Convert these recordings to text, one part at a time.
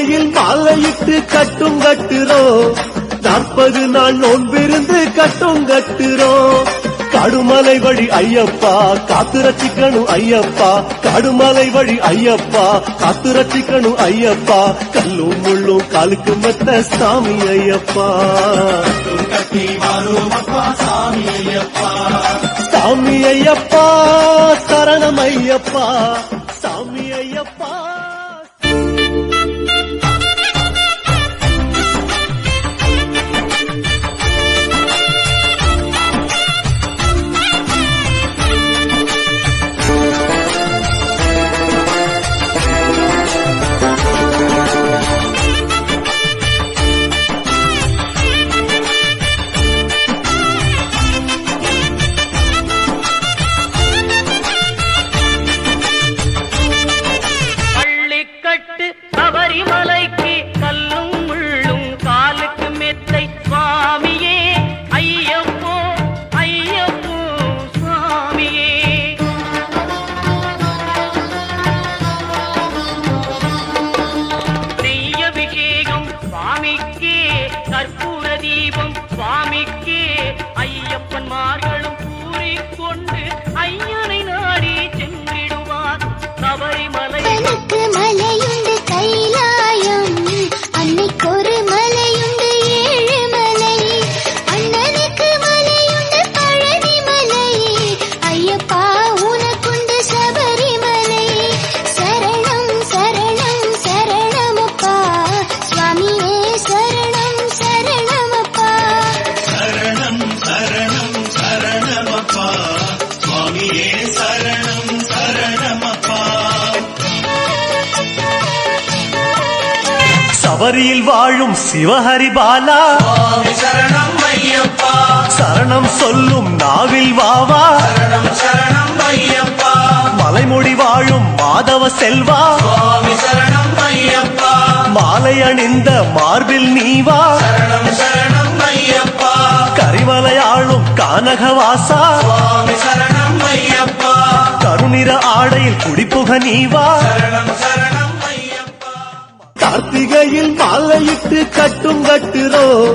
கார்த்திகையில் மாலையிட்டு கட்டும் கட்டுறோம் 40 நாள் நோன்பிருந்து கட்டும் கட்டுறோம் கடுமலை வழி ஐயப்பா காத்து ரட்சிக்கணும் ஐயப்பா கடுமலை வழி ஐயப்பா காத்து ரட்சிக்கணும் ஐயப்பா கல்லும் முள்ளும் காலுக்கு மெத்த சாமி ஐயப்பா சாமி ஐயப்பா சாமி ஐயப்பா சரணம் ஐயப்பா சாமி ஐயப்பா சபரியில் வாழும் சிவஹரி பாலா சரணம் ஐயப்பா சரணம் சொல்லும் நாவில் வாவா சரணம் ஐயப்பா மலைமொழி வாழும் மாதவ செல்வா சரணம் ஐயப்பா மாலை அணிந்த மார்பில் நீவா சரணம் ஐயப்பா கரிமலையாளும் கானகவாசா சரணம் ஐயப்பா கருநிற ஆடையில் குடிப்புக நீவா சரணம் கார்த்திகையில் மாலையிட்டு கட்டும் கட்டுறோம்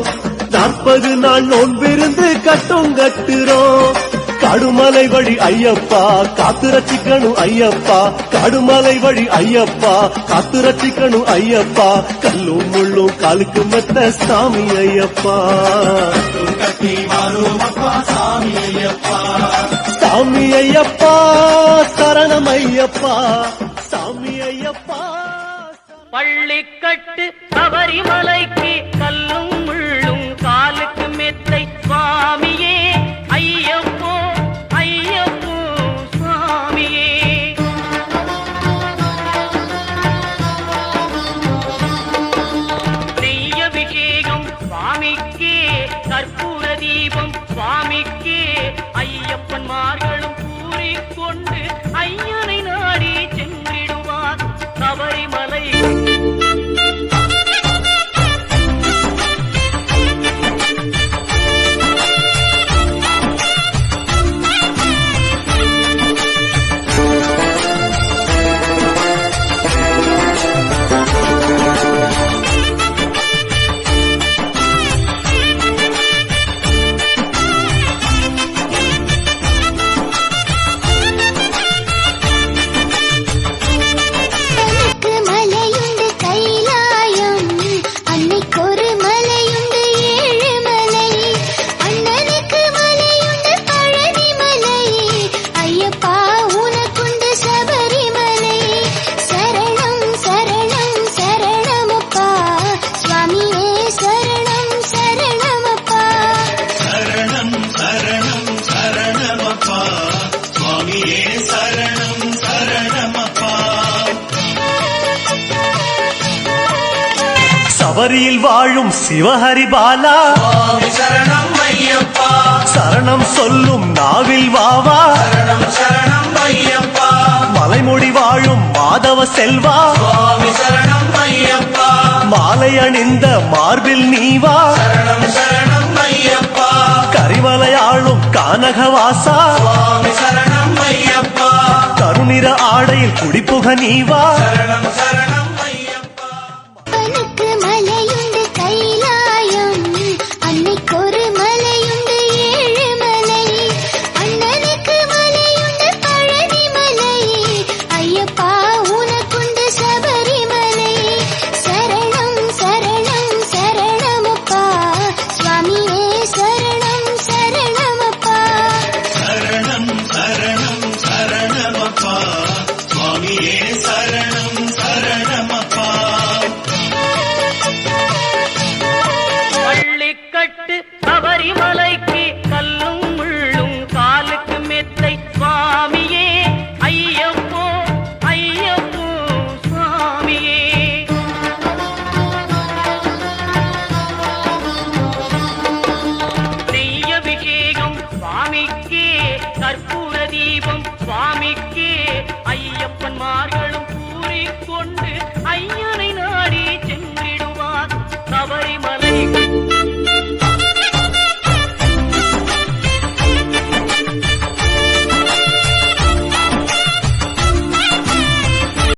40 நாள் நோன்பிருந்து கட்டும் கட்டுறோம் கடுமலை வழி ஐயப்பா காத்து ரட்சிக்கணும் ஐயப்பா கடுமலை வழி ஐயப்பா காத்து ரட்சிக்கணும் ஐயப்பா கல்லும் முள்ளும் காலுக்கு மெத்த சாமி ஐயப்பா சாமி ஐயப்பா சாமி ஐயப்பா சரணம் ஐயப்பா சாமி ஐயப்பா பள்ளிக்கட்டு சபரிமலைக்கு கல்லும் முள்ளும் காலுக்கு மெத்தை சுவாமியே ஐயப்போ ஐயப்போ சுவாமியே நெய்யபிஷேகம் சுவாமிக்கே கற்பூர தீபம் சுவாமிக்கே ஐயப்பன்மார்களும் கூறிக்கொண்டு ஐயனை நாடி சென்றிடுவார் சபரிமலை சபரியில் வாழும் சிவஹரி பாலா சரணம் ஐயப்பா சரணம் சொல்லும் நாவில் வாவா சரணம் ஐயப்பா மலைமொழி வாழும் மாதவ செல்வா சரணம் ஐயப்பா மாலை அணிந்த மார்பில் நீவா சரணம் ஐயப்பா கரிமலையாளும் கானகவாசா சரணம் ஐயப்பா கருநிற ஆடையில் குடிப்புக நீவா சரணம்